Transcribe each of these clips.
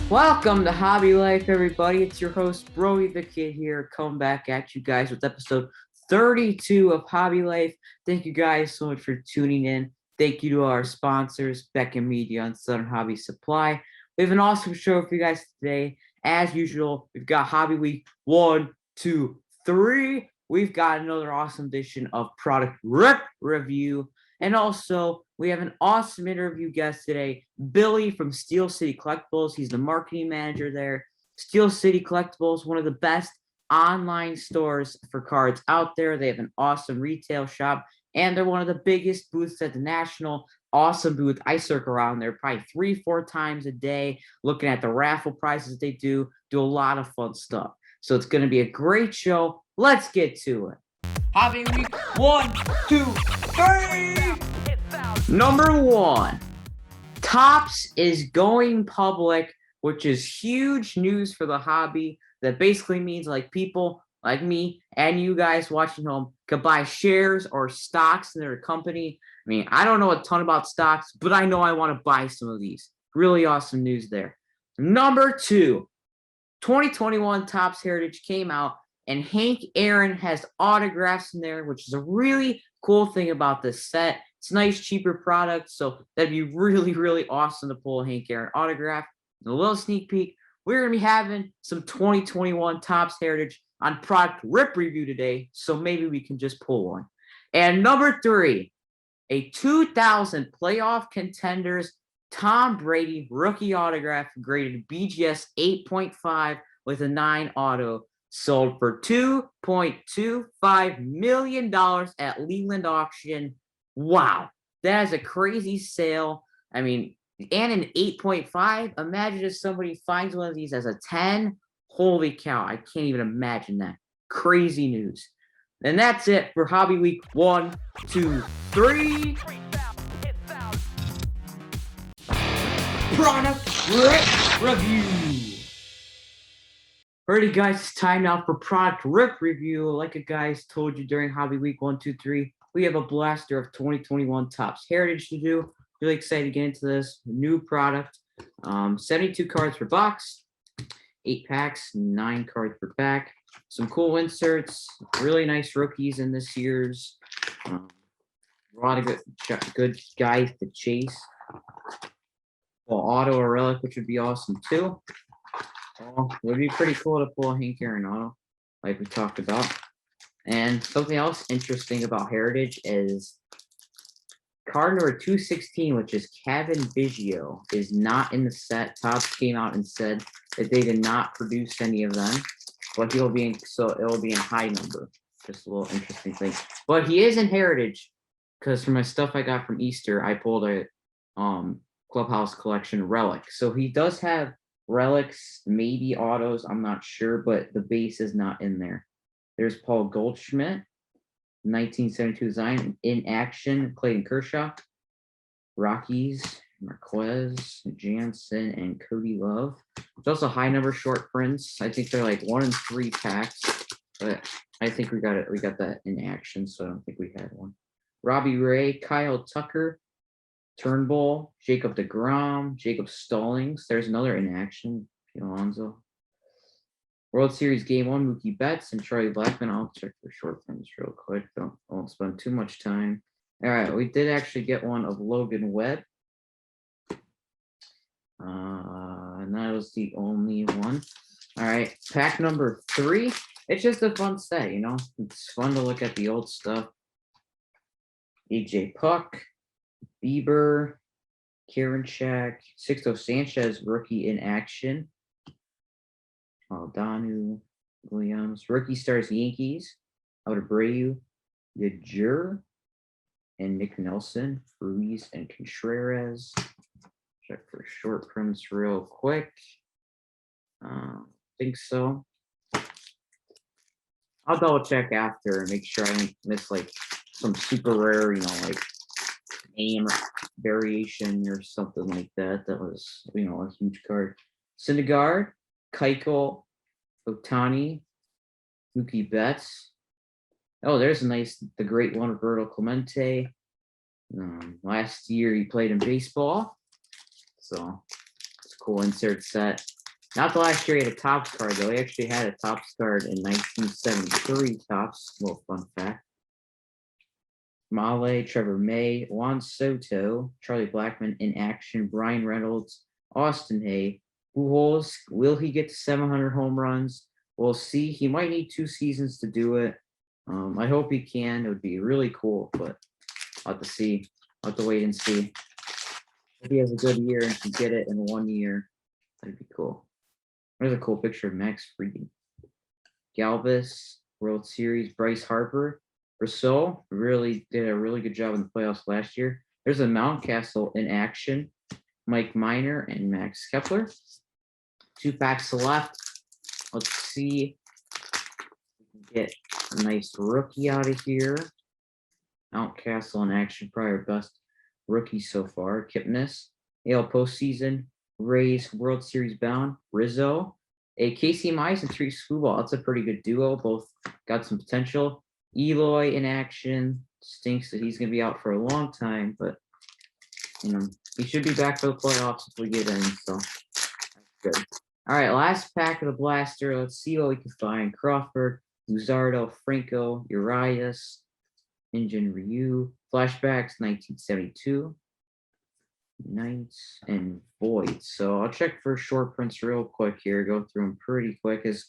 Welcome to Hobby Life, everybody. It's your host, Brody The Kid here, coming back at you guys with episode 32 of Hobby Life. Thank you guys so much for tuning in. Thank you to our sponsors, Beck and Media and Southern Hobby Supply. We have an awesome show for you guys today. As usual, we've got Hobby Week 1, 2, 3. We've got another awesome edition of Product Riiip Review. And also, we have an awesome interview guest today, Billy from Steel City Collectibles. He's the marketing manager there. Steel City Collectibles, one of the best online stores for cards out there. They have an awesome retail shop, and they're one of the biggest booths at the National. Awesome booth. I circle around there probably 3-4 times a day, looking at the raffle prizes they do a lot of fun stuff. So it's going to be a great show. Let's get to it. Hobby Week 1, 2, 3. Number 1, Topps is going public, which is huge news for the hobby. That basically means like people like me and you guys watching home could buy shares or stocks in their company. I mean, I don't know a ton about stocks, but I know I want to buy some of these. Really awesome news there. Number 2, 2021 Topps Heritage came out, and Hank Aaron has autographs in there, which is a really cool thing about this set. It's a nice, cheaper product, so that'd be really, really awesome to pull a Hank Aaron autograph. And a little sneak peek, we're going to be having some 2021 Topps Heritage on Product Riiip Review today, so maybe we can just pull one. And number 3, a 2000 playoff contenders Tom Brady rookie autograph graded BGS 8.5 with a 9 auto, sold for $2.25 million at Leland Auction. Wow, that is a crazy sale. I mean, and an 8.5. Imagine if somebody finds one of these as a 10. Holy cow, I can't even imagine that. Crazy news. And that's it for Hobby Week 1, 2, 3. Product Riiip Review. Alrighty, guys, it's time now for Product Riiip Review. Like I guys told you during Hobby Week 1, 2, 3, we have a blaster of 2021 Topps Heritage to do. Really excited to get into this new product. 72 cards per box, 8 packs, 9 cards per pack. Some cool inserts, really nice rookies in this year's. A lot of good guys to chase. Well, auto or relic, which would be awesome too. Well, it would be pretty cool to pull a Hank Aaron auto, like we talked about. And something else interesting about Heritage is card number 216, which is Kevin Biggio, is not in the set. Topps came out and said that they did not produce any of them, but it'll be in high number. Just a little interesting thing. But he is in Heritage, because for my stuff I got from Easter, I pulled a Clubhouse Collection relic. So he does have relics, maybe autos, I'm not sure, but the base is not in there. There's Paul Goldschmidt, 1972 design, in action, Clayton Kershaw, Rockies, Marquez, Jansen, and Cody Love. There's also high number short prints. I think they're like 1 in 3 packs, but I think we got that in action, so I don't think we had one. Robbie Ray, Kyle Tucker, Turnbull, Jacob deGrom, Jacob Stallings. There's another in action, Pete Alonso. World Series Game 1, Mookie Betts and Charlie Blackmon. I'll check for short prints real quick. I won't spend too much time. All right, we did actually get one of Logan Webb. And that was the only one. All right, pack number 3. It's just a fun set, you know. It's fun to look at the old stuff. AJ Puck, Bieber, Karinchak, Sixto Sanchez, rookie in action. Aldanu, Williams, rookie stars Yankees, Abreu, Yajur, and Nick Nelson, Ruiz, and Contreras. Check for short prints real quick. Think so. I'll double check after and make sure I don't miss like some super rare, you know, like name variation or something like that. That was, you know, a huge card. Syndergaard, Keuchel, Ohtani, Mookie Betts. Oh, there's a nice, the great one, Roberto Clemente. Last year he played in baseball, so it's a cool insert set. Not the last year he had a Topps card, though. He actually had a Topps card in 1973 Topps. Little fun fact. Male, Trevor May, Juan Soto, Charlie Blackmon in action, Brian Reynolds, Austin Hay, Pujols. Will he get to 700 home runs? We'll see. He might need 2 seasons to do it. I hope he can. It would be really cool, but I'll have to see. I'll have to wait and see. If he has a good year and can get it in 1 year, that'd be cool. There's a cool picture of Max Fried. Galvis, World Series, Bryce Harper. Rousseau really did a really good job in the playoffs last year. There's a Mountcastle in action. Mike Minor and Max Kepler. 2 packs left. Let's see if we can get a nice rookie out of here. Mountcastle in action, probably our best rookie so far. Kipnis, AL postseason, Rays World Series bound, Rizzo, a Casey Mize and Tariq Skubal. That's a pretty good duo. Both got some potential. Eloy in action. Stinks that he's going to be out for a long time, but he should be back for the playoffs if we get in. So that's good. All right, last pack of the blaster. Let's see what we can find. Crawford, Luzardo, Franco, Urias, Injun Ryu, flashbacks 1972, Knights and Voids. So I'll check for short prints real quick here. Go through them pretty quick. As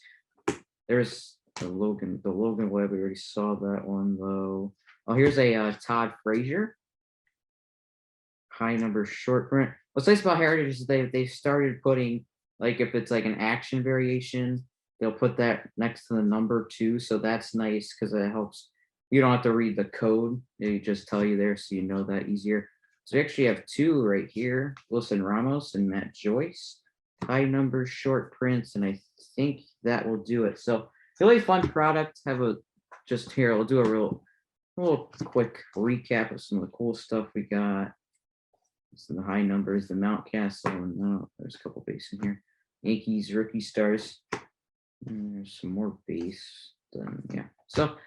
there's the Logan Webb. We already saw that one though. Oh, here's a Todd Frazier. High number short print. What's nice about Heritage is they started putting, like, if it's like an action variation, they'll put that next to the number too. So that's nice because it helps. You don't have to read the code. They just tell you there so you know that easier. So we actually have 2 right here. Wilson Ramos and Matt Joyce. High number short prints, and I think that will do it. So really fun product. Just here, we'll do a little quick recap of some of the cool stuff we got. Some of the high numbers, the Mountcastle, and there's a couple base in here. Yankees rookie stars. And there's some more base. Yeah. So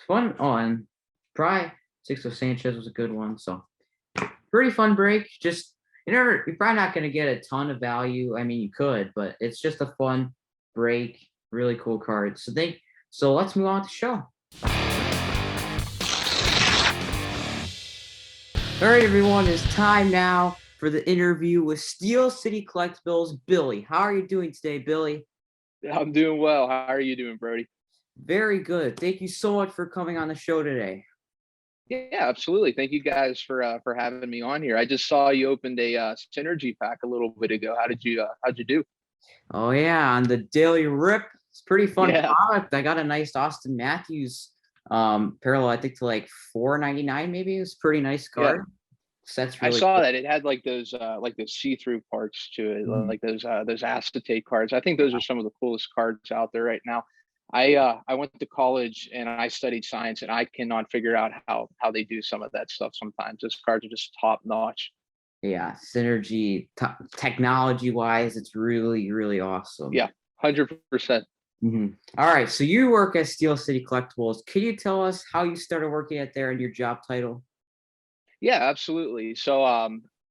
fun on Pry. Sixto Sanchez was a good one. So pretty fun break. Just you're probably not going to get a ton of value. I mean, you could, but it's just a fun break. Really cool card. So let's move on to the show. All right, everyone, it's time now for the interview with Steel City Collectibles, Billy. How are you doing today, Billy? I'm doing well. How are you doing, Brody? Very good. Thank you so much for coming on the show today. Yeah, absolutely. Thank you guys for having me on here. I just saw you opened a synergy pack a little bit ago. How'd you do? Oh yeah, on the Daily Rip. It's pretty fun Yeah. product. I got a nice Austin Matthews parallel, I think, to like $4.99 maybe. It was a pretty nice card. Yeah. So that's I really saw cool. that it had like those see-through parts to it, like those acetate cards. I think those are some of the coolest cards out there right now. I went to college and I studied science, and I cannot figure out how they do some of that stuff sometimes. Those cards are just top notch. Yeah, synergy technology wise, it's really, really awesome. Yeah, 100%. All right, so you work at Steel City Collectibles. Can you tell us how you started working at there and your job title? Yeah, absolutely. So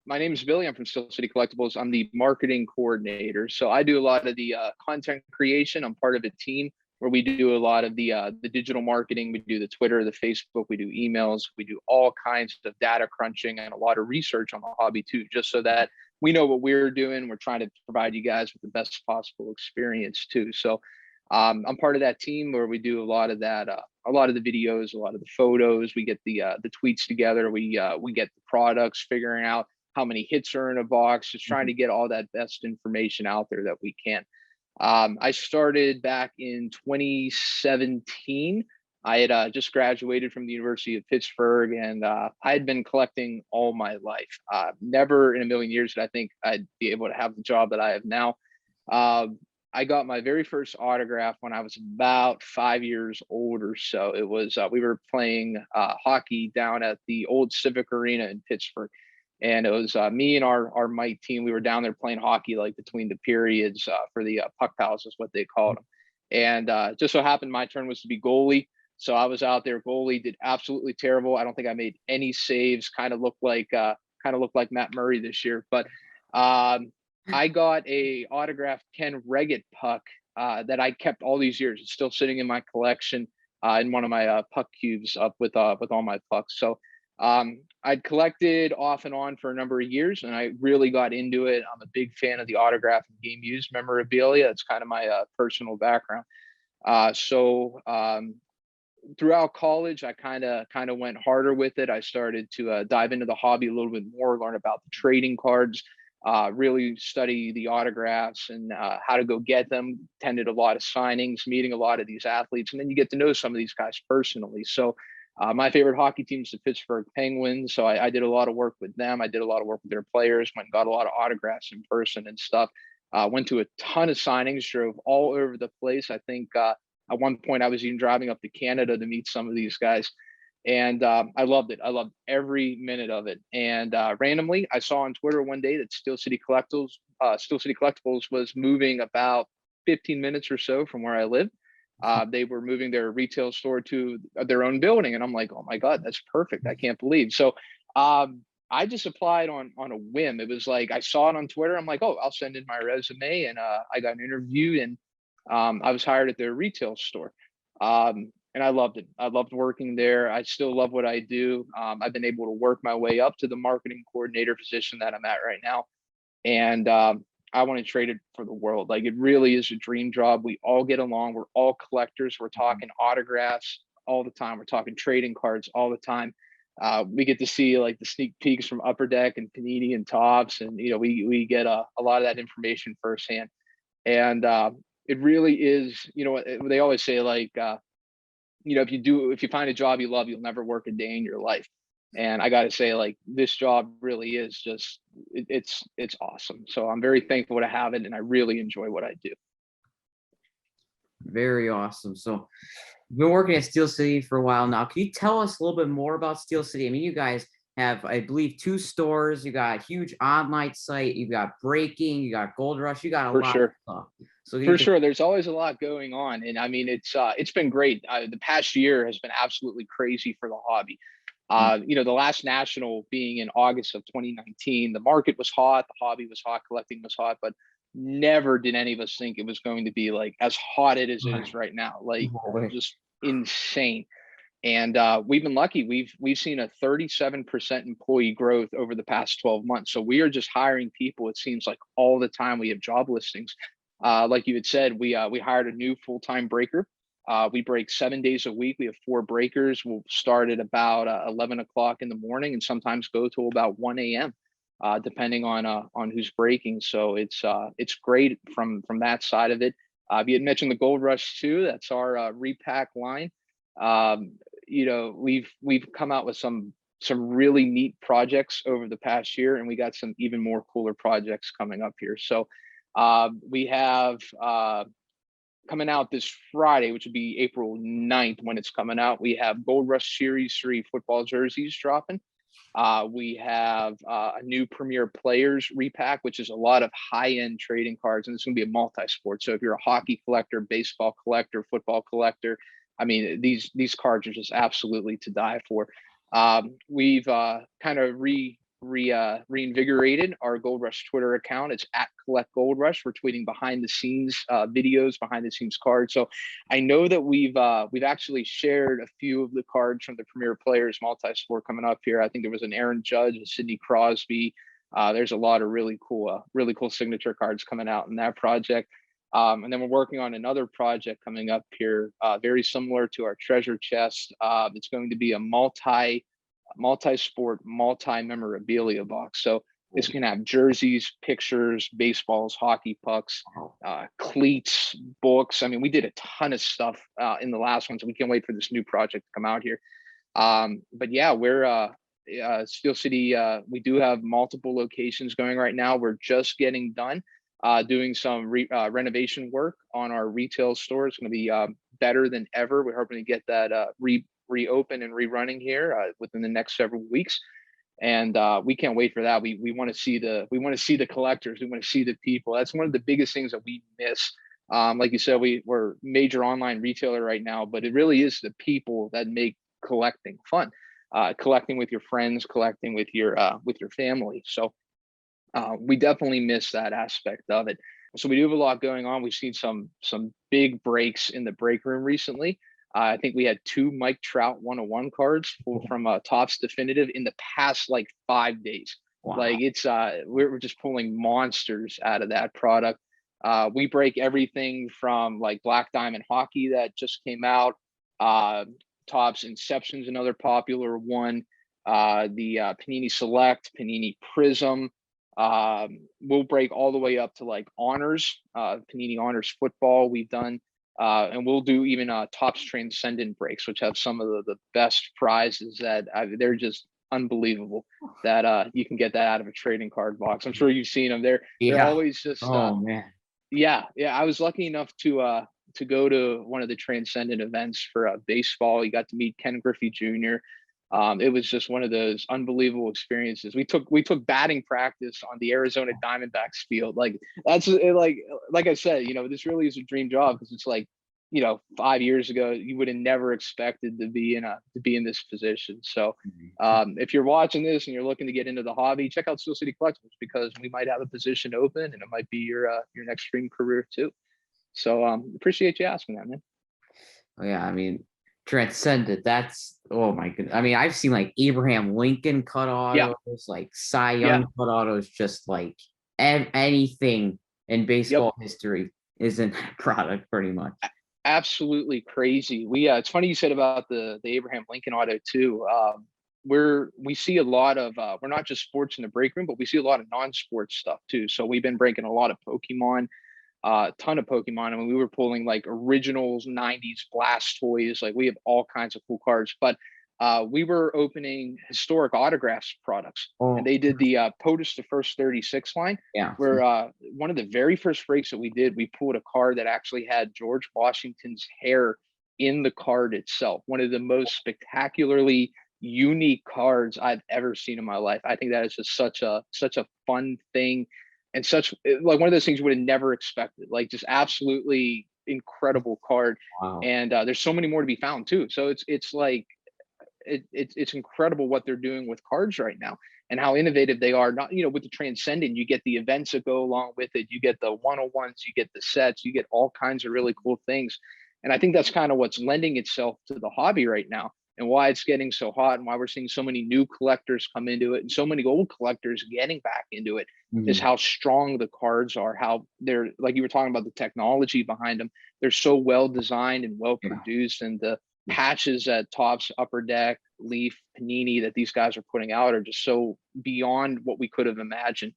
my name is Billy. I'm from Steel City Collectibles. I'm the marketing coordinator. So I do a lot of the content creation. I'm part of a team where we do a lot of the digital marketing. We do the Twitter, the Facebook, we do emails, we do all kinds of data crunching and a lot of research on the hobby too, just so that we know what we're doing. We're trying to provide you guys with the best possible experience too. So I'm part of that team where we do a lot of that, a lot of the videos, a lot of the photos. We get the tweets together. We get the products, figuring out how many hits are in a box, just trying to get all that best information out there that we can. I started back in 2017. I had just graduated from the University of Pittsburgh, and I had been collecting all my life. Never in a million years did I think I'd be able to have the job that I have now. I got my very first autograph when I was about 5 years old or so. It was we were playing hockey down at the old Civic Arena in Pittsburgh, and it was me and our Mike team. We were down there playing hockey like between the periods for the puck pals is what they called them. And just so happened my turn was to be goalie. So I was out there. Goalie did absolutely terrible. I don't think I made any saves. Kind of looked like Matt Murray this year, but I got a autographed Ken Reggett puck that I kept all these years. It's still sitting in my collection in one of my puck cubes up with all my pucks. So I'd collected off and on for a number of years, and I really got into it. I'm a big fan of the autograph and game used memorabilia. It's kind of my personal background. So throughout college, I kind of went harder with it. I started to dive into the hobby a little bit more, learn about the trading cards, really study the autographs and how to go get them. Attended a lot of signings, meeting a lot of these athletes, and then you get to know some of these guys personally. So my favorite hockey team is the Pittsburgh Penguins. So I did a lot of work with them. I did a lot of work with their players, went and got a lot of autographs in person and stuff. Went to a ton of signings, drove all over the place. I think at one point I was even driving up to Canada to meet some of these guys. And I loved it. I loved every minute of it. And randomly, I saw on Twitter one day that Steel City Collectibles was moving about 15 minutes or so from where I live. They were moving their retail store to their own building, and I'm like, oh my god, that's perfect! I can't believe. So I just applied on a whim. It was like I saw it on Twitter. I'm like, oh, I'll send in my resume, and I got an interview, and I was hired at their retail store. And I loved it. I loved working there. I still love what I do. I've been able to work my way up to the marketing coordinator position that I'm at right now. And I want to trade it for the world. Like, it really is a dream job. We all get along. We're all collectors. We're talking autographs all the time. We're talking trading cards all the time. We get to see like the sneak peeks from Upper Deck and Panini and Tops, and we get a lot of that information firsthand. And it really is. They always say like if you find a job you love, you'll never work a day in your life. And I got to say, like, this job really is just it's awesome. So I'm very thankful to have it, and I really enjoy what I do. Very awesome. So you've been working at Steel City for a while now. Can you tell us a little bit more about Steel City? I mean, you guys have, I believe, 2 stores. You got a huge online site. You got breaking. You got Gold Rush. You got a For lot of sure. stuff. So For sure, there's always a lot going on, and I mean, it's been great. The past year has been absolutely crazy for the hobby. The last national being in August of 2019, the market was hot, the hobby was hot, collecting was hot, but never did any of us think it was going to be like as hot as it is right now. Like, just insane. And we've been lucky. We've seen a 37% employee growth over the past 12 months. So we are just hiring people. It seems like all the time we have job listings. Like you had said, we hired a new full-time breaker. We break 7 days a week. We have 4 breakers. We'll start at about 11 o'clock in the morning and sometimes go to about 1 a.m. Depending on who's breaking. So it's great from that side of it. You had mentioned the Gold Rush too. That's our repack line. We've come out with some really neat projects over the past year, and we got some even more cooler projects coming up here. So we have coming out this Friday, which would be April 9th when it's coming out. We have Gold Rush Series 3 football jerseys dropping. We have a new Premier Players repack, which is a lot of high-end trading cards, and it's going to be a multi-sport. So if you're a hockey collector, baseball collector, football collector, I mean, these cards are just absolutely to die for. We've kind of reinvigorated our Gold Rush Twitter account. It's at Collect Gold Rush. We're tweeting behind the scenes videos, behind the scenes cards. So I know that we've actually shared a few of the cards from the Premier Players multi-sport coming up here. I think there was an Aaron Judge, a Sidney Crosby. There's a lot of really cool signature cards coming out in that project. And then we're working on another project coming up here, very similar to our treasure chest. It's going to be a multi-sport, multi-memorabilia box. So it's going to have jerseys, pictures, baseballs, hockey pucks, cleats, books. I mean, we did a ton of stuff in the last one, so we can't wait for this new project to come out here. But yeah, we're Steel City. We do have multiple locations going right now. We're just getting done doing some renovation work on our retail store. It's going to be better than ever. We're hoping to get that reopen and rerunning here within the next several weeks, and we can't wait for that. We want to see the collectors. We want to see the people. That's one of the biggest things that we miss. Like you said, we're major online retailer right now, but it really is the people that make collecting fun. Collecting with your friends, collecting with your family. So We definitely miss that aspect of it. So we do have a lot going on. We've seen some big breaks in the break room recently. I think we had two Mike Trout 101 cards from Topps Definitive in the past like 5 days. Wow. Like it's we're just pulling monsters out of that product. We break everything from like Black Diamond Hockey that just came out. Uh, Topps Inception's another popular one. The Panini Select, Panini Prism. We'll break all the way up to like honors, Panini honors football we've done. And we'll do even Topps Transcendent breaks, which have some of the best prizes that they're just unbelievable that you can get that out of a trading card box. I'm sure you've seen them. They're Yeah. always just Oh man. yeah. I was lucky enough to go to one of the Transcendent events for baseball. You got to meet Ken Griffey Jr. It was just one of those unbelievable experiences. We took batting practice on the Arizona Diamondbacks field. Like that's like I said, this really is a dream job because it's like, 5 years ago you would have never expected to be in this position. So if you're watching this and you're looking to get into the hobby, check out Steel City Collectibles because we might have a position open and it might be your next dream career too. So appreciate you asking that, man. Oh, yeah, I mean, Transcendent. That's oh my goodness. I mean, I've seen like Abraham Lincoln cut Yeah, autos, like Cy yeah, Young cut autos, just like anything in yep. baseball history is in that product, pretty much. Absolutely crazy. It's funny you said about the Abraham Lincoln auto too. We see a lot of we're not just sports in the break room, but we see a lot of non-sports stuff too. So we've been breaking a lot of Pokemon, ton of Pokemon. I mean, we were pulling like originals, 90s Blastoise. Like we have all kinds of cool cards. But we were opening historic autographs products, and Oh they did the POTUS the First 36 line, yeah. where one of the very first breaks that we did, we pulled a card that actually had George Washington's hair in the card itself. One of the most spectacularly unique cards I've ever seen in my life. I think that is just such a fun thing and such like one of those things you would have never expected. Like just absolutely incredible card. Wow. And there's so many more to be found too. So it's like it's incredible what they're doing with cards right now and how innovative they are. Not with the Transcendent, you get the events that go along with it. You get the 101s, you get the sets, you get all kinds of really cool things. And I think that's kind of what's lending itself to the hobby right now and why it's getting so hot and why we're seeing so many new collectors come into it and so many old collectors getting back into it. Is Mhm. how strong the cards are, how they're, like you were talking about, the technology behind them. They're so well designed and well Yeah. produced, and the patches at Topps, Upper Deck, Leaf, Panini that these guys are putting out are just so beyond what we could have imagined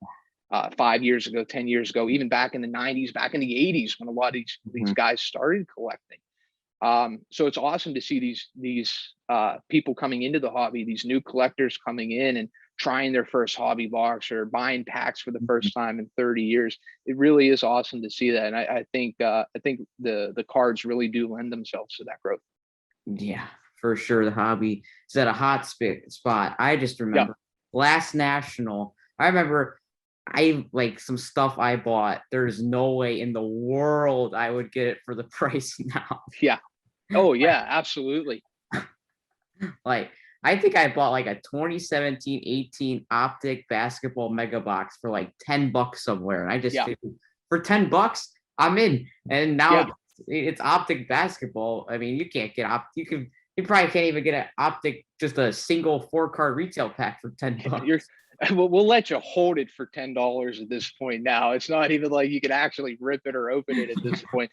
5 years ago, 10 years ago, even back in the 90s, back in the 80s when a lot of these Mhm. guys started collecting. So it's awesome to see these people coming into the hobby, these new collectors coming in and trying their first hobby box or buying packs for the Mhm. first time in 30 years. It really is awesome to see that, and I think the cards really do lend themselves to that growth. Yeah, for sure. The hobby is at a hot spot. I just Yeah, remember last national. I remember I like some stuff I bought. There's no way in the world I would get it for the price now. yeah. Oh yeah, absolutely. Like I think I bought like a 2017-18 optic basketball mega box for like $10 somewhere. And I just Yeah, figured for $10, I'm in. And now yeah. it's optic basketball. I mean, you can't get you probably can't even get an optic, just a single 4 card retail pack for $10. You're we'll let you hold it for $10 at this point now. It's not even like you can actually rip it or open it at this point.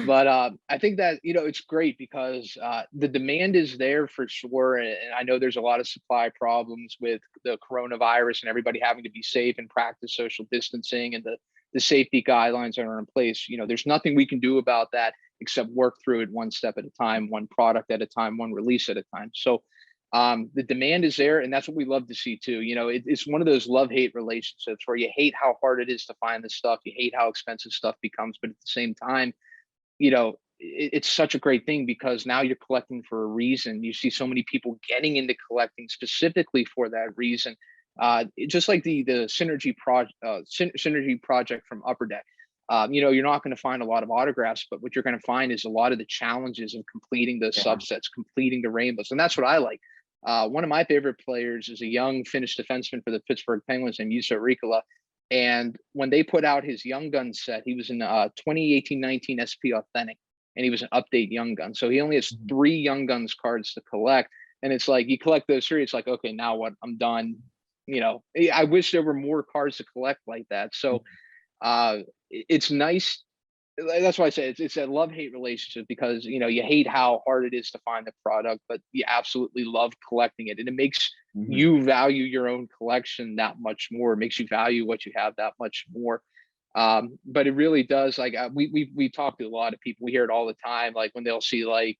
But I think that it's great because the demand is there for sure, and I know there's a lot of supply problems with the coronavirus and everybody having to be safe and practice social distancing and the safety guidelines that are in place. There's nothing we can do about that except work through it one step at a time, one product at a time, one release at a time. So the demand is there, and that's what we love to see too. It's one of those love-hate relationships where you hate how hard it is to find this stuff, you hate how expensive stuff becomes, but at the same time, it's such a great thing because now you're collecting for a reason. You see so many people getting into collecting specifically for that reason. Just like the synergy project from Upper Deck. You're not going to find a lot of autographs, but what you're going to find is a lot of the challenges of completing the Yeah. subsets, completing the rainbows, and that's what I like. One of my favorite players is a young Finnish defenseman for the Pittsburgh Penguins named Juuso Riikola. And when they put out his Young Gun set, he was in 2018-19 SP Authentic, and he was an update Young Gun. So he only has 3 Young Guns cards to collect. And it's like, you collect those 3, it's like, okay, now what? I'm done. You know, I wish there were more cards to collect like that. So it's nice. That's why I say it's a love-hate relationship, because you know, you hate how hard it is to find the product, but you absolutely love collecting it, and it makes you value your own collection that much more. It makes you value what you have that much more. But it really does. Like we talk to a lot of people. We hear it all the time. Like when they'll see like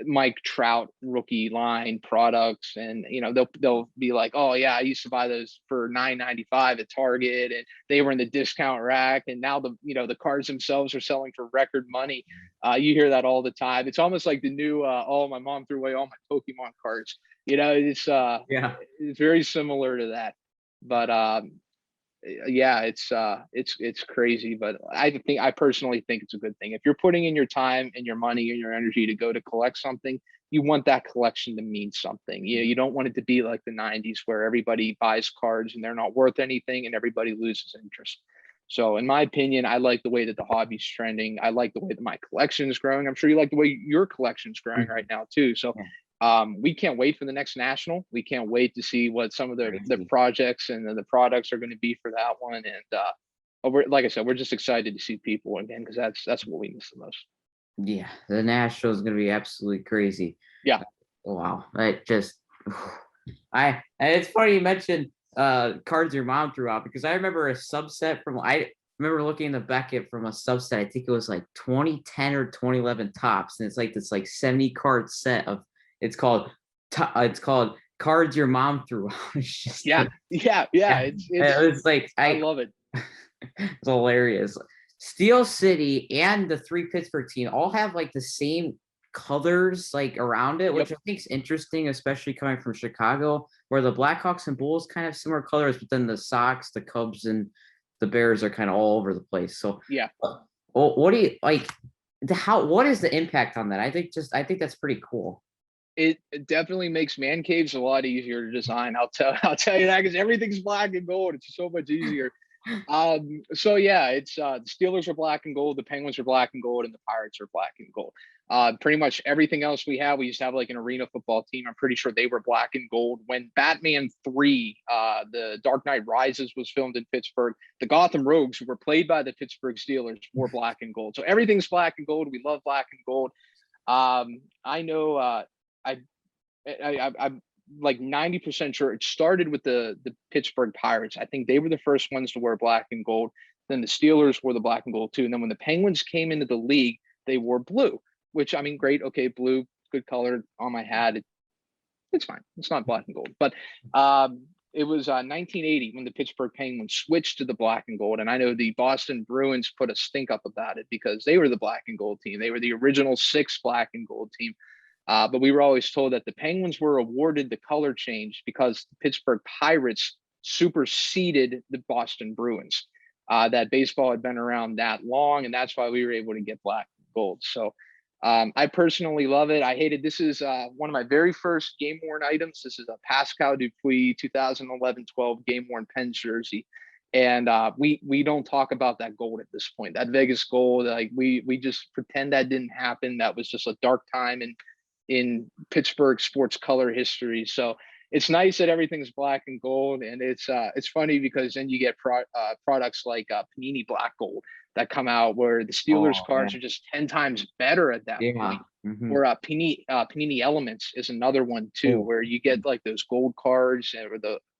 Mike Trout rookie line products, and you know, they'll be like, oh yeah, I used to buy those for $9.95 at Target, and they were in the discount rack, and now the cards themselves are selling for record money. You hear that all the time. It's almost like the new oh, my mom threw away all my Pokemon cards. You know, Yeah. it's very similar to that. But yeah, it's crazy, but I personally think it's a good thing. If you're putting in your time and your money and your energy to go to collect something, you want that collection to mean something. You don't want it to be like the 90s where everybody buys cards and they're not worth anything and everybody loses interest. So in my opinion, I like the way that the hobby's trending. I like the way that my collection is growing. I'm sure you like the way your collection's growing right now too. So we can't wait for the next national. We can't wait to see what some of the projects and the products are going to be for that one. And like I said, we're just excited to see people again, because that's what we miss the most. Yeah, the National is going to be absolutely crazy. Yeah. Wow. It's funny you mentioned cards your mom threw out, because I remember a subset from, I remember looking in the Beckett from a subset. I think it was like 2010 or 2011 tops, and it's like this like 70 card set of, it's called cards your mom threw out. It's just yeah. It's like I love it. It's hilarious. Steel City and the 3 Pittsburgh team all have like the same colors like around it, which I think is interesting, especially coming from Chicago, where the Blackhawks and Bulls kind of similar colors, but then the Sox, the Cubs, and the Bears are kind of all over the place. So yeah. What do you like? What is the impact on that? I think that's pretty cool. It definitely makes man caves a lot easier to design. I'll tell you that, because everything's black and gold. It's so much easier. So yeah, it's the Steelers are black and gold, the Penguins are black and gold, and the Pirates are black and gold. Pretty much everything else we used to have like an arena football team. I'm pretty sure they were black and gold. When Batman 3, the Dark Knight Rises, was filmed in Pittsburgh, the Gotham Rogues, who were played by the Pittsburgh Steelers, were black and gold. So everything's black and gold. We love black and gold. I know I'm like 90% sure it started with the Pittsburgh Pirates. I think they were the first ones to wear black and gold. Then the Steelers wore the black and gold too. And then when the Penguins came into the league, they wore blue, which, I mean, great. Okay, blue, good color on my hat. It's fine. It's not black and gold. But it was 1980 when the Pittsburgh Penguins switched to the black and gold. And I know the Boston Bruins put a stink up about it, because they were the black and gold team. They were the original 6 black and gold team. But we were always told that the Penguins were awarded the color change because the Pittsburgh Pirates superseded the Boston Bruins. That baseball had been around that long, and that's why we were able to get black and gold. So I personally love it. I hate it. This is one of my very first game worn items. This is a Pascal Dupuis 2011-12 game worn Pens jersey. And we don't talk about that gold at this point. That Vegas gold, like we just pretend that didn't happen. That was just a dark time in Pittsburgh sports color history. So it's nice that everything's black and gold. And it's funny because then you get products like Panini Black Gold that come out, where the Steelers cards are just 10 times better at that point. Or Panini Elements is another one too, where you get like those gold cards and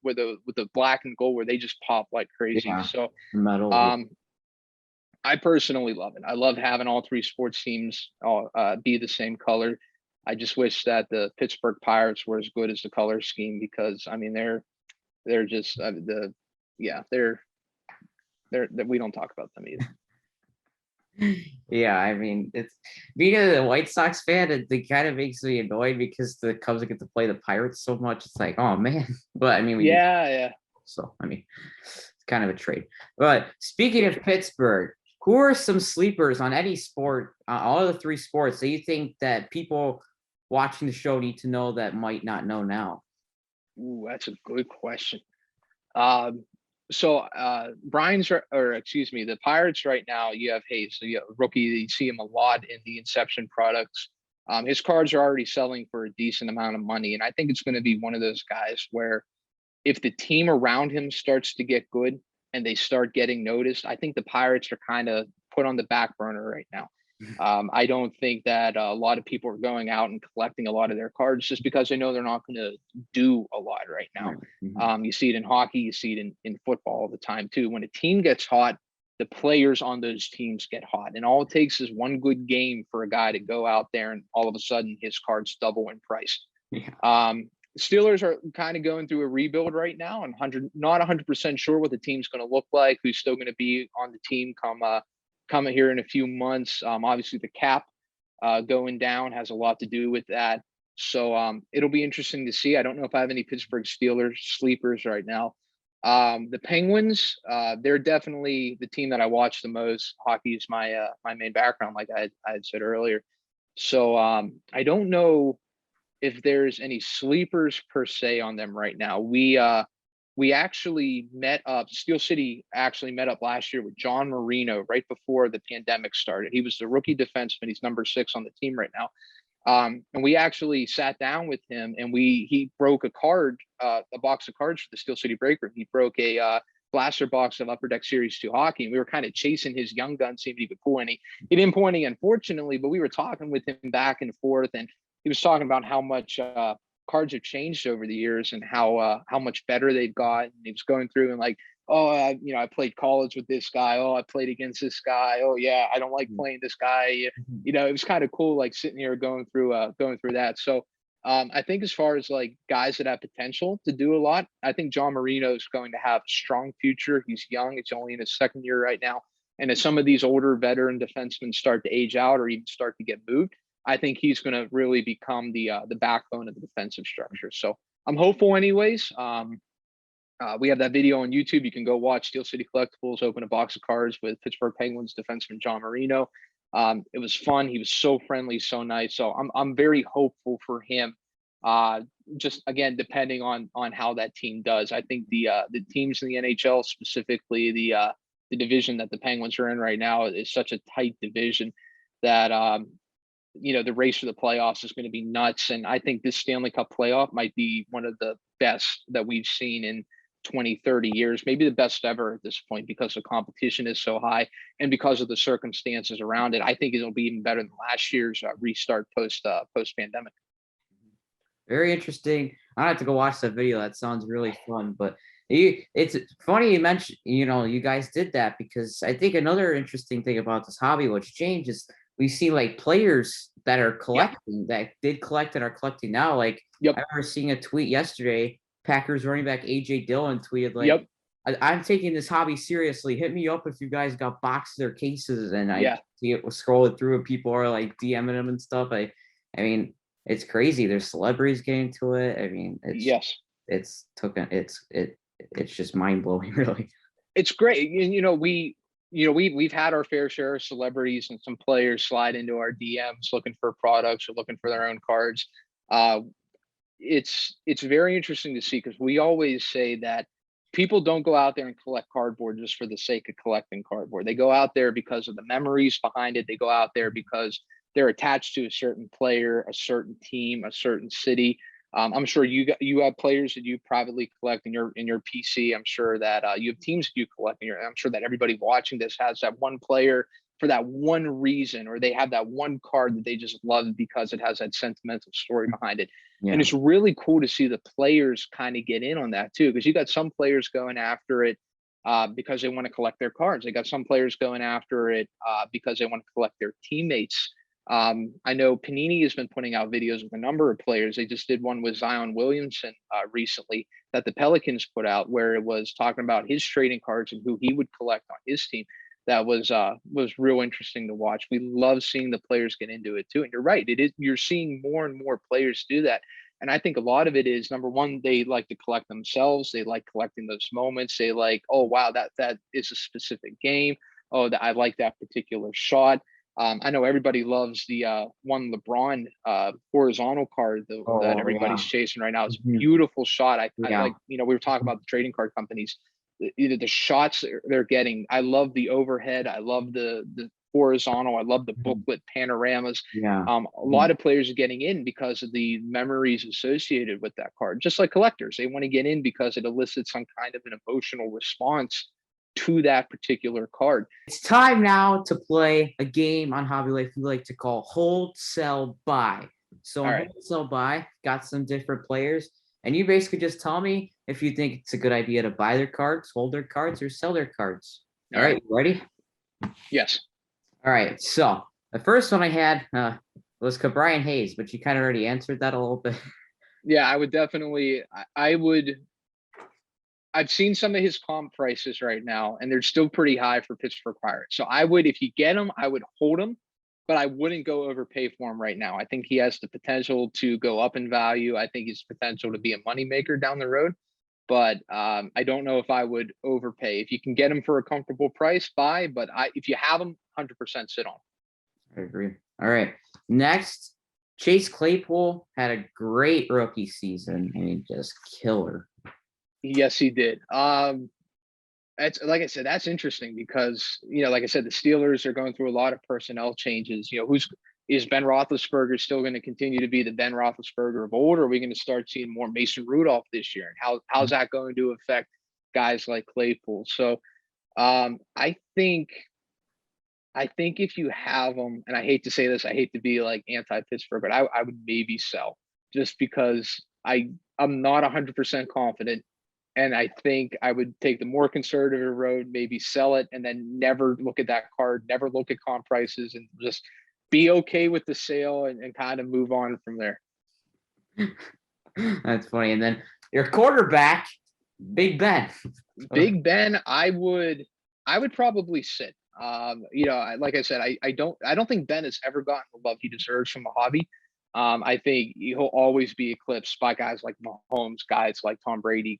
with the black and gold, where they just pop like crazy. So metal. I personally love it. I love having all 3 sports teams be the same color. I just wish that the Pittsburgh Pirates were as good as the color scheme, because I mean they're just we don't talk about them either. Yeah, I mean, it's being a White Sox fan, it kind of makes me annoyed because the Cubs get to play the Pirates so much. It's like, oh man. But I mean, so I mean, it's kind of a trade. But speaking of Pittsburgh, who are some sleepers on any sport, all of the 3 sports, that you think that people watching the show need to know that might not know now? Ooh, that's a good question. So or excuse me, the Pirates right now, you have Hayes. So you have a rookie, you see him a lot in the Inception products. His cards are already selling for a decent amount of money. And I think it's going to be one of those guys where if the team around him starts to get good and they start getting noticed, I think the Pirates are kind of put on the back burner right now. I don't think that a lot of people are going out and collecting a lot of their cards just because they know they're not going to do a lot right now. You see it in hockey, you see it in football all the time too. When a team gets hot, the players on those teams get hot. And all it takes is one good game for a guy to go out there and all of a sudden his cards double in price. Steelers are kind of going through a rebuild right now, and not 100% sure what the team's going to look like, who's still going to be on the team come here in a few months. Obviously, the cap going down has a lot to do with that. So it'll be interesting to see. I don't know if I have any Pittsburgh Steelers sleepers right now. The Penguins, they're definitely the team that I watch the most. Hockey is my main background, like I had said earlier. So I don't know if there's any sleepers per se on them right now. We actually met up, Steel City actually met up last year with John Marino right before the pandemic started. He was the rookie defenseman. He's number 6 on the team right now. And we actually sat down with him and he broke a box of cards for the Steel City Break Room. He broke a blaster box of Upper Deck Series 2 hockey. And we were kind of chasing his young gun, seemed he could pull any. He didn't pull any, unfortunately, but we were talking with him back and forth. And he was talking about how much cards have changed over the years and how much better they've got. And he was going through and like, oh, I played college with this guy. Oh, I played against this guy. Oh yeah, I don't like playing this guy. It was kind of cool, like sitting here going through that. So I think as far as like guys that have potential to do a lot, I think John Marino is going to have a strong future. He's young. It's only in his second year right now. And as some of these older veteran defensemen start to age out or even start to get moved, I think he's going to really become the backbone of the defensive structure. So I'm hopeful anyways. We have that video on YouTube. You can go watch Steel City Collectibles open a box of cards with Pittsburgh Penguins defenseman John Marino. It was fun. He was so friendly, so nice. So I'm very hopeful for him. Just again, depending on how that team does. I think the teams in the NHL, specifically the division that the Penguins are in right now, is such a tight division that the race for the playoffs is going to be nuts. And I think this Stanley Cup playoff might be one of the best that we've seen in 20, 30 years, maybe the best ever at this point, because the competition is so high and because of the circumstances around it. I think it'll be even better than last year's restart post pandemic. Very interesting. I have to go watch that video. That sounds really fun. But it's funny you mentioned, you guys did that, because I think another interesting thing about this hobby, which changes, we see like players that are collecting, that did collect and are collecting now. Like I remember seeing a tweet yesterday. Packers running back AJ Dillon tweeted like, I'm taking this hobby seriously. Hit me up if you guys got boxes or cases. And I see it was scrolling through and people are like DMing them and stuff. I mean, it's crazy. There's celebrities getting to it. I mean, it's just mind blowing, really. It's great. We've had our fair share of celebrities and some players slide into our DMs looking for products or looking for their own cards. It's very interesting to see, because we always say that people don't go out there and collect cardboard just for the sake of collecting cardboard. They go out there because of the memories behind it. They go out there because they're attached to a certain player, a certain team, a certain city. I'm sure you have players that you privately collect in your PC. I'm sure that you have teams that you collect. I'm sure that everybody watching this has that one player for that one reason, or they have that one card that they just love because it has that sentimental story behind it. And it's really cool to see the players kind of get in on that too, because you got some players going after it because they want to collect their cards. They got some players going after it because they want to collect their teammates. I know Panini has been putting out videos with a number of players. They just did one with Zion Williamson recently that the Pelicans put out, where it was talking about his trading cards and who he would collect on his team. That was real interesting to watch. We love seeing the players get into it too. And you're right, you're seeing more and more players do that. And I think a lot of it is, number one, they like to collect themselves. They like collecting those moments. They like, oh wow, that is a specific game. Oh, I like that particular shot. I know everybody loves the one LeBron horizontal card that everybody's chasing right now. It's a beautiful shot. I like, we were talking about the trading card companies. either the shots they're getting. I love the overhead. I love the horizontal. I love the booklet panoramas. Yeah. A lot of players are getting in because of the memories associated with that card. Just like collectors, they want to get in because it elicits some kind of an emotional response to that particular card. It's time now to play a game on Hobby Life we like to call Hold, Sell, Buy. So on Hold, Sell, Buy, got some different players, and you basically just tell me if you think it's a good idea to buy their cards, hold their cards, or sell their cards. All right, you ready? Yes. All right, so the first one I had was Brian Hayes, but you kind of already answered that a little bit. Yeah, I would definitely, I've seen some of his comp prices right now, and they're still pretty high for Pittsburgh Pirates. So I would, if you get him, I would hold him, but I wouldn't go overpay for him right now. I think he has the potential to go up in value. I think he's potential to be a moneymaker down the road, but I don't know if I would overpay. If you can get him for a comfortable price, buy, but if you have him, 100% sit on. I agree. All right, next, Chase Claypool had a great rookie season. I mean, just killer. Yes, he did. That's, like I said, that's interesting because, like I said, the Steelers are going through a lot of personnel changes. Is Ben Roethlisberger still going to continue to be the Ben Roethlisberger of old, or are we going to start seeing more Mason Rudolph this year? And how's that going to affect guys like Claypool? So I think if you have them, and I hate to say this, I hate to be like anti-Pittsburgh, but I would maybe sell, just because I'm not 100% confident. And I think I would take the more conservative road, maybe sell it, and then never look at that card, never look at comp prices, and just be okay with the sale and kind of move on from there. That's funny. And then your quarterback, Big Ben. Big Ben, I would probably sit. Like I said, I don't think Ben has ever gotten the love he deserves from the hobby. I think he'll always be eclipsed by guys like Mahomes, guys like Tom Brady,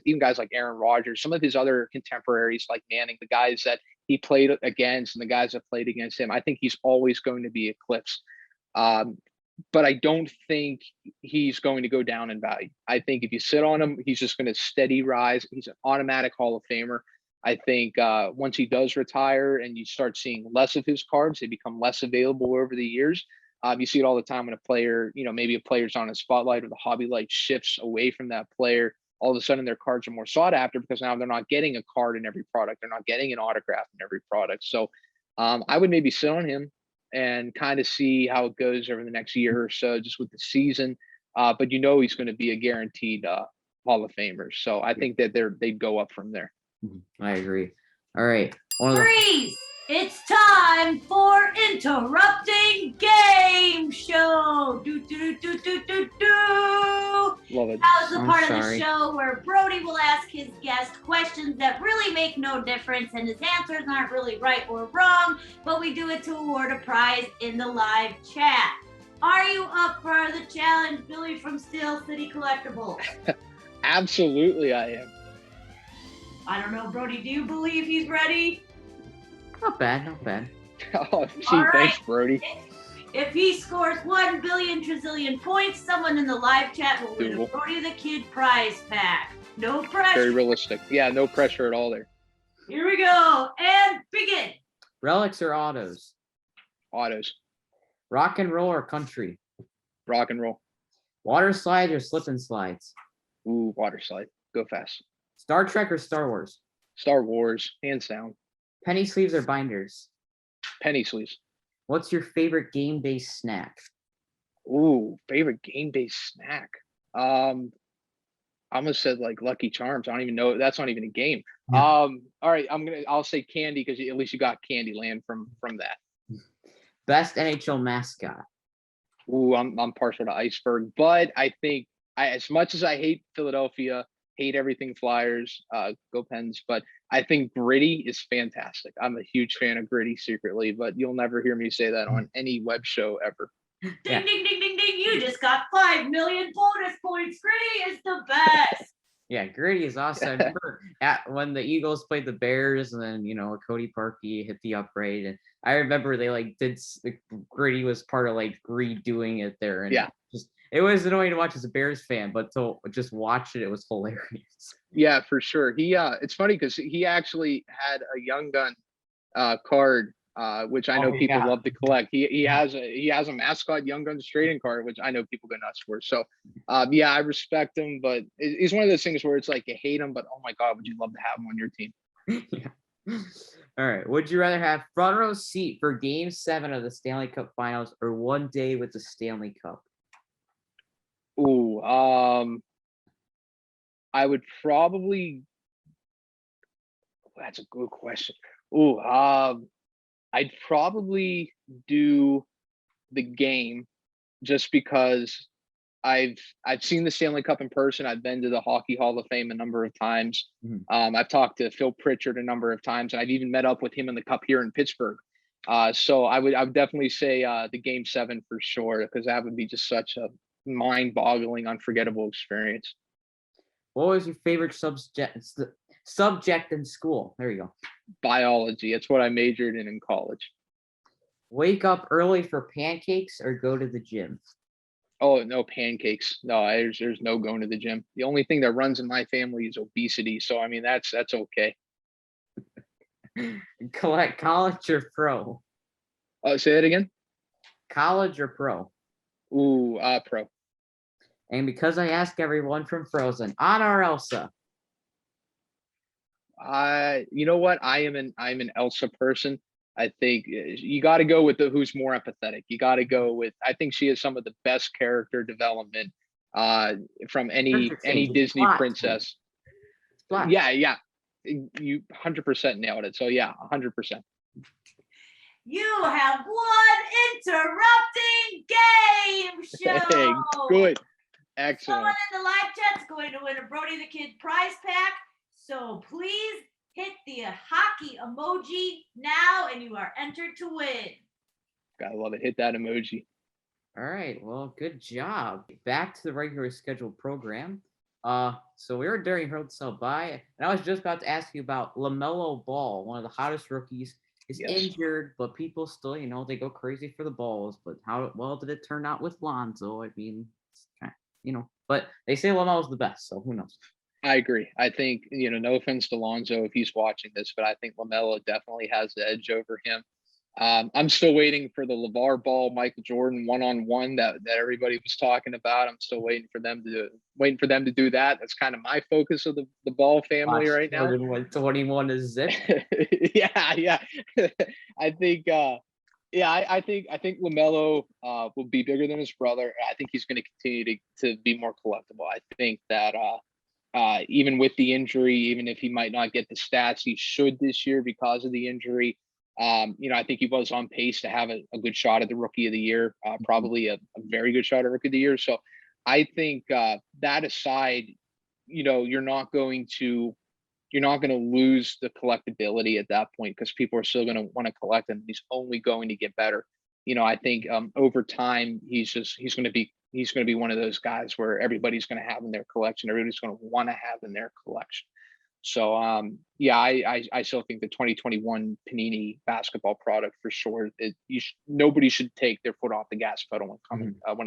even guys like Aaron Rodgers, some of his other contemporaries like Manning, the guys that he played against and the guys that played against him. I think he's always going to be eclipsed. But I don't think he's going to go down in value. I think if you sit on him, he's just going to steady rise. He's an automatic Hall of Famer. I think once he does retire and you start seeing less of his cards, they become less available over the years. You see it all the time when a player, maybe a player's on a spotlight or the hobby light shifts away from that player. All of a sudden their cards are more sought after because now they're not getting a card in every product. They're not getting an autograph in every product. So I would maybe sit on him and kind of see how it goes over the next year or so, just with the season. But he's going to be a guaranteed Hall of Famer. So I think that they'd go up from there. I agree. All right. Freeze! It's time for Interrupting Game Show. Do, do, do, do, do, do. Love it. That was the part of the show where Brody will ask his guest questions that really make no difference, and his answers aren't really right or wrong, but we do it to award a prize in the live chat. Are you up for the challenge, Billy from Steel City Collectibles? Absolutely, I am. I don't know, Brody, do you believe he's ready? Not bad, not bad. Oh, gee, thanks, Brody. If he scores 1 billion trillion points, someone in the live chat will win a Brody the Kid prize pack. No pressure. Very realistic. Yeah, no pressure at all there. Here we go, and begin. Relics or autos? Autos. Rock and roll or country? Rock and roll. Water slides or slip and slides? Ooh, water slide. Go fast. Star Trek or Star Wars? Star Wars, hands down. Penny sleeves or binders? Penny sleeves. What's your favorite game-based snack? Ooh, favorite game-based snack. I almost said like Lucky Charms. I don't even know. That's not even a game. Yeah. All right, I'll say candy because at least you got Candyland from that. Best NHL mascot. Ooh, I'm partial to Iceberg, but I think as much as I hate Philadelphia, hate everything Flyers, go Pens, but I think Gritty is fantastic. I'm a huge fan of Gritty secretly, but you'll never hear me say that on any web show ever. Ding, ding, ding, ding, ding. You just got 5 million bonus points. Gritty is the best. Yeah, Gritty is awesome. I remember when the Eagles played the Bears and then, Cody Parkey hit the upright. And I remember they Gritty was part of redoing it there. And It was annoying to watch as a Bears fan, but to just watch it, it was hilarious. Yeah, for sure. It's funny because he actually had a Young Gun card, which I know people love to collect. He has a mascot Young Guns trading card, which I know people go nuts for. So yeah, I respect him, but it's one of those things where it's like you hate him, but oh my God, would you love to have him on your team? Yeah. All right. Would you rather have front row seat for Game 7 of the Stanley Cup Finals or one day with the Stanley Cup? Ooh, I would probably. That's a good question. Ooh, I'd probably do the game just because I've seen the Stanley Cup in person. I've been to the Hockey Hall of Fame a number of times. I've talked to Phil Pritchard a number of times, and I've even met up with him in the Cup here in Pittsburgh. So I would definitely say the Game 7 for sure, because that would be just such a mind-boggling, unforgettable experience. What was your favorite subject in school? There you go. Biology. It's what I majored in college. Wake up early for pancakes or go to the gym? Oh, no pancakes. No, there's no going to the gym. The only thing that runs in my family is obesity. So I mean that's okay. Collect college or pro? Say that again. College or pro? Ooh, pro. And because I ask everyone from Frozen, Anna or Elsa? You know what? I'm an Elsa person. I think you got to go with who's more empathetic. You got to go with. I think she has some of the best character development from any Disney princess. Yeah, you 100% nailed it. So yeah, 100%. You have one interrupting game show. Hey, good, excellent. Someone in the live chat's going to win a Brody the Kid prize pack. So please hit the hockey emoji now, and you are entered to win. Gotta love it. Hit that emoji. All right. Well, good job. Back to the regular scheduled program. So we were during Hurl Sell By, and I was just about to ask you about Lamelo Ball, one of the hottest rookies. Is injured, but people still, they go crazy for the balls. But how well did it turn out with Lonzo? I mean, but they say Lamelo's the best, so who knows? I agree. I think, no offense to Lonzo if he's watching this, but I think Lamelo definitely has the edge over him. I'm still waiting for the LeVar Ball, Michael Jordan one-on-one that everybody was talking about. I'm still waiting for them to do that. That's kind of my focus of the Ball family right now. 21 is zip. Yeah. I think I think Lamelo will be bigger than his brother. I think he's going to continue to be more collectible. I think that even with the injury, even if he might not get the stats he should this year because of the injury, I think he was on pace to have a good shot at the Rookie of the Year, probably a very good shot at Rookie of the Year. So I think that aside, you're not going to lose the collectability at that point because people are still going to want to collect him. He's only going to get better. I think over time he's going to be one of those guys where everybody's going to have in their collection. Everybody's going to want to have in their collection. So I still think the 2021 Panini basketball product for sure. Nobody should take their foot off the gas pedal when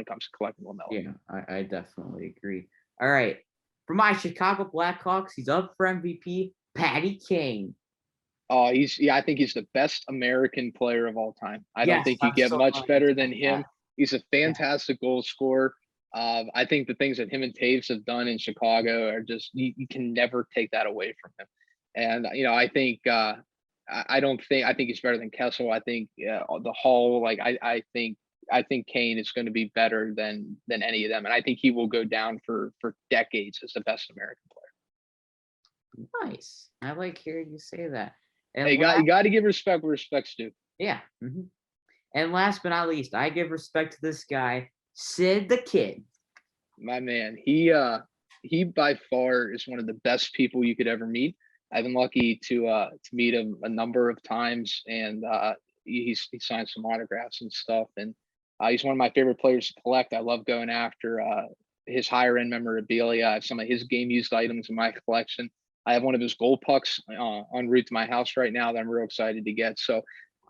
it comes to collecting Lamelo. Yeah, I definitely agree. All right, for my Chicago Blackhawks, he's up for MVP. Patty Kane. I think he's the best American player of all time. I don't think you get much better than him. He's a fantastic goal scorer. I think the things that him and Taves have done in Chicago are just you can never take that away from him. And I think I think he's better than Kessel. I think the Hall, I think Kane is going to be better than any of them, and I think he will go down for decades as the best American player. Nice. I like hearing you say that. And you got to give respect where respect's due. Yeah. Mm-hmm. And last but not least, I give respect to this guy, Sid the Kid. My man, he by far is one of the best people you could ever meet. I've been lucky to meet him a number of times, and he signed some autographs and stuff. And he's one of my favorite players to collect. I love going after his higher end memorabilia. I have some of his game used items in my collection. I have one of his gold pucks en route to my house right now that I'm real excited to get. So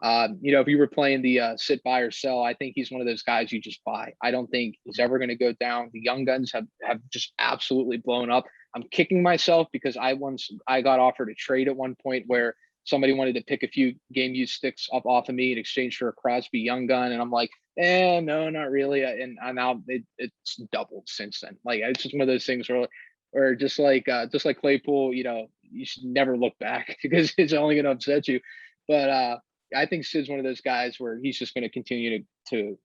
If you were playing the sit, buy, or sell, I think he's one of those guys you just buy. I don't think he's ever going to go down. The young guns have just absolutely blown up. I'm kicking myself because I got offered a trade at one point where somebody wanted to pick a few game used sticks up off of me in exchange for a Crosby young gun, and I'm like, no, not really. And now it's doubled since then. Like, it's just one of those things where just like Claypool, you should never look back because it's only going to upset you. But I think Sid's one of those guys where he's just going to continue to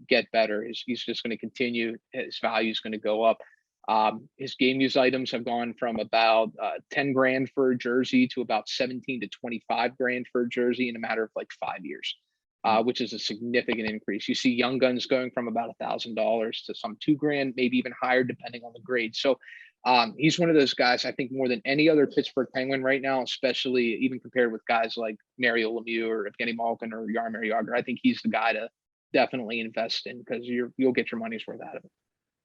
get better. He's just going to continue. His value is going to go up. His game use items have gone from about 10 grand for a jersey to about 17 to 25 grand for a jersey in a matter of like 5 years, which is a significant increase. You see young guns going from about $1,000 to some 2 grand, maybe even higher depending on the grade. So he's one of those guys, I think, more than any other Pittsburgh Penguin right now, especially even compared with guys like Mario Lemieux or Evgeny Malkin or Jaromir Jagr. I think he's the guy to definitely invest in because you'll get your money's worth out of it.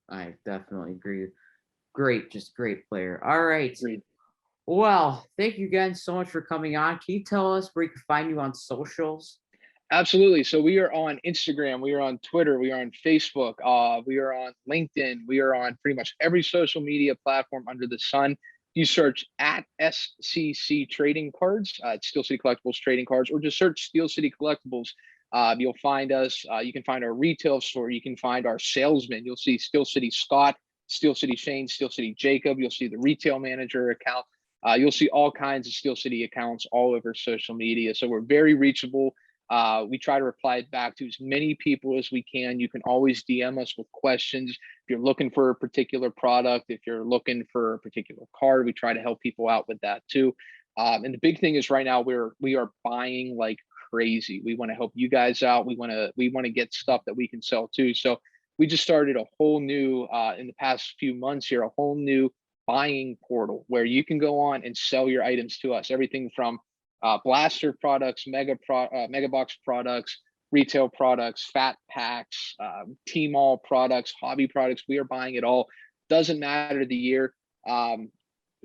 I definitely agree. Just great player. All right. Agreed. Well, thank you again so much for coming on. Can you tell us where you can find you on socials? Absolutely. So we are on Instagram, we are on Twitter, we are on Facebook, we are on LinkedIn, we are on pretty much every social media platform under the sun. You search at SCC Trading Cards, it's Steel City Collectibles Trading Cards, or just search Steel City Collectibles. You'll find us. You can find our retail store. You can find our salesman. You'll see Steel City Scott, Steel City Shane, Steel City Jacob. You'll see the retail manager account. You'll see all kinds of Steel City accounts all over social media. So we're very reachable. We try to reply back to as many people as we can. You can always DM us with questions. If you're looking for a particular product, if you're looking for a particular card, we try to help people out with that too. And the big thing is right now we are buying like crazy. We want to help you guys out. We want to get stuff that we can sell too. So we just started a whole new in the past few months here, a whole new buying portal where you can go on and sell your items to us. Everything from blaster products, mega box products, retail products, fat packs, Tmall products, hobby products. We are buying it all. Doesn't matter the year.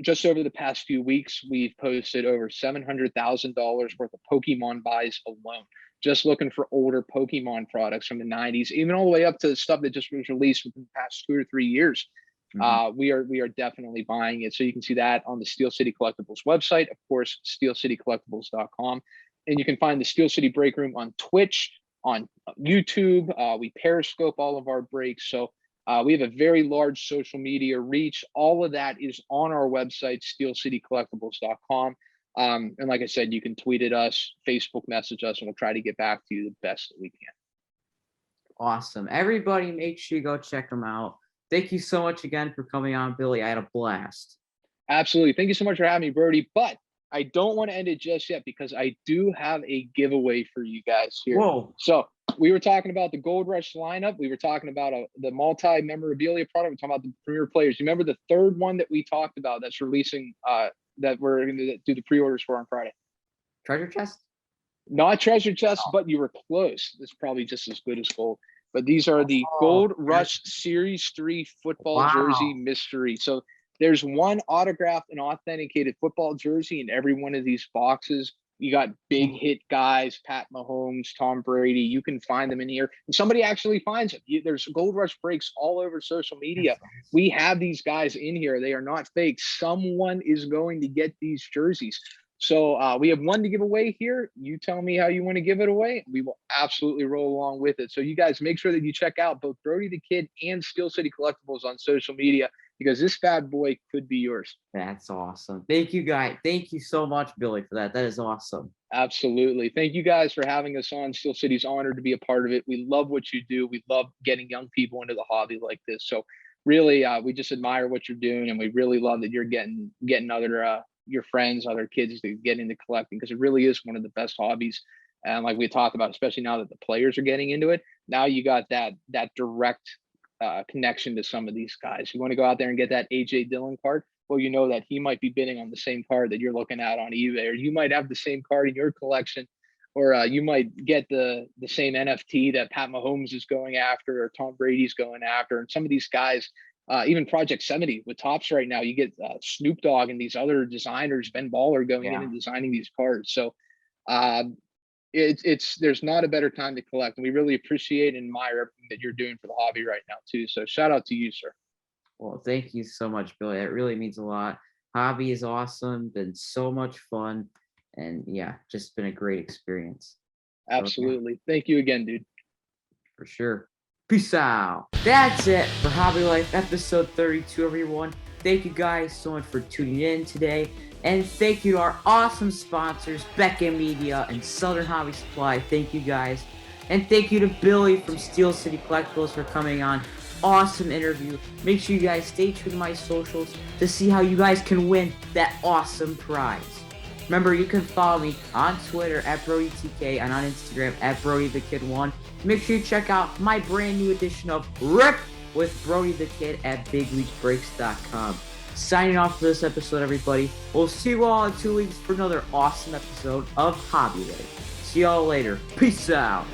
Just over the past few weeks, we've posted over $700,000 worth of Pokemon buys alone. Just looking for older Pokemon products from the 90s, even all the way up to stuff that just was released within the past 2 or 3 years. We are definitely buying it. So you can see that on the Steel City Collectibles website, of course, steelcitycollectibles.com. And you can find the Steel City Break Room on Twitch, on YouTube. We Periscope all of our breaks. So we have a very large social media reach. All of that is on our website, steelcitycollectibles.com. And like I said, you can tweet at us, Facebook message us, and we'll try to get back to you the best that we can. Awesome. Everybody, make sure you go check them out. Thank you so much again for coming on, Billy. I had a blast. Absolutely. Thank you so much for having me, Brody. But I don't want to end it just yet because I do have a giveaway for you guys here. Whoa. So we were talking about the Gold Rush lineup. We were talking about the multi-memorabilia product. We're talking about the premier players. You remember the third one that we talked about that's releasing that we're going to do the pre-orders for on Friday? Treasure chest? Not treasure chest, but you were close. It's probably just as good as gold. But these are the Gold Rush Series 3 football jersey mystery. So there's one autographed and authenticated football jersey in every one of these boxes. You got big hit guys, Pat Mahomes, Tom Brady. You can find them in here. And somebody actually finds them. There's Gold Rush breaks all over social media. We have these guys in here. They are not fake. Someone is going to get these jerseys. So we have one to give away here. You tell me how you want to give it away. We will absolutely roll along with it. So you guys make sure that you check out both Brody the Kid and Steel City Collectibles on social media because this bad boy could be yours. That's awesome. Thank you, guys. Thank you so much, Billy, for that. That is awesome. Absolutely. Thank you guys for having us on. Steel City's honored to be a part of it. We love what you do. We love getting young people into the hobby like this. So really, we just admire what you're doing, and we really love that you're getting other your friends, other kids to get into collecting because it really is one of the best hobbies. And like we talked about, especially now that the players are getting into it, now you got that direct connection to some of these guys. You want to go out there and get that AJ Dillon card? Well, you know that he might be bidding on the same card that you're looking at on eBay, or you might have the same card in your collection, or you might get the same NFT that Pat Mahomes is going after, or Tom Brady's going after, and some of these guys. Even Project 70 with Topps right now, you get Snoop Dogg and these other designers, Ben Baller going in and designing these cards. So there's not a better time to collect, and we really appreciate and admire everything that you're doing for the hobby right now too. So shout out to you, sir. Well, thank you so much, Billy. It really means a lot. Hobby is awesome, been so much fun, and yeah, just been a great experience. So, yeah, Absolutely. Thank you again, dude. for sure. Peace out. That's it for Hobby Life episode 32, everyone. Thank you guys so much for tuning in today. And thank you to our awesome sponsors, Becca Media and Southern Hobby Supply. Thank you guys. And thank you to Billy from Steel City Collectibles for coming on. Awesome interview. Make sure you guys stay tuned to my socials to see how you guys can win that awesome prize. Remember, you can follow me on Twitter at BrodyTK and on Instagram at Brody The Kid 1. Make sure you check out my brand new edition of Riiip with Brody The Kid at BigLeagueBreaks.com. Signing off for this episode, everybody. We'll see you all in 2 weeks for another awesome episode of Hobby Life. See y'all later. Peace out.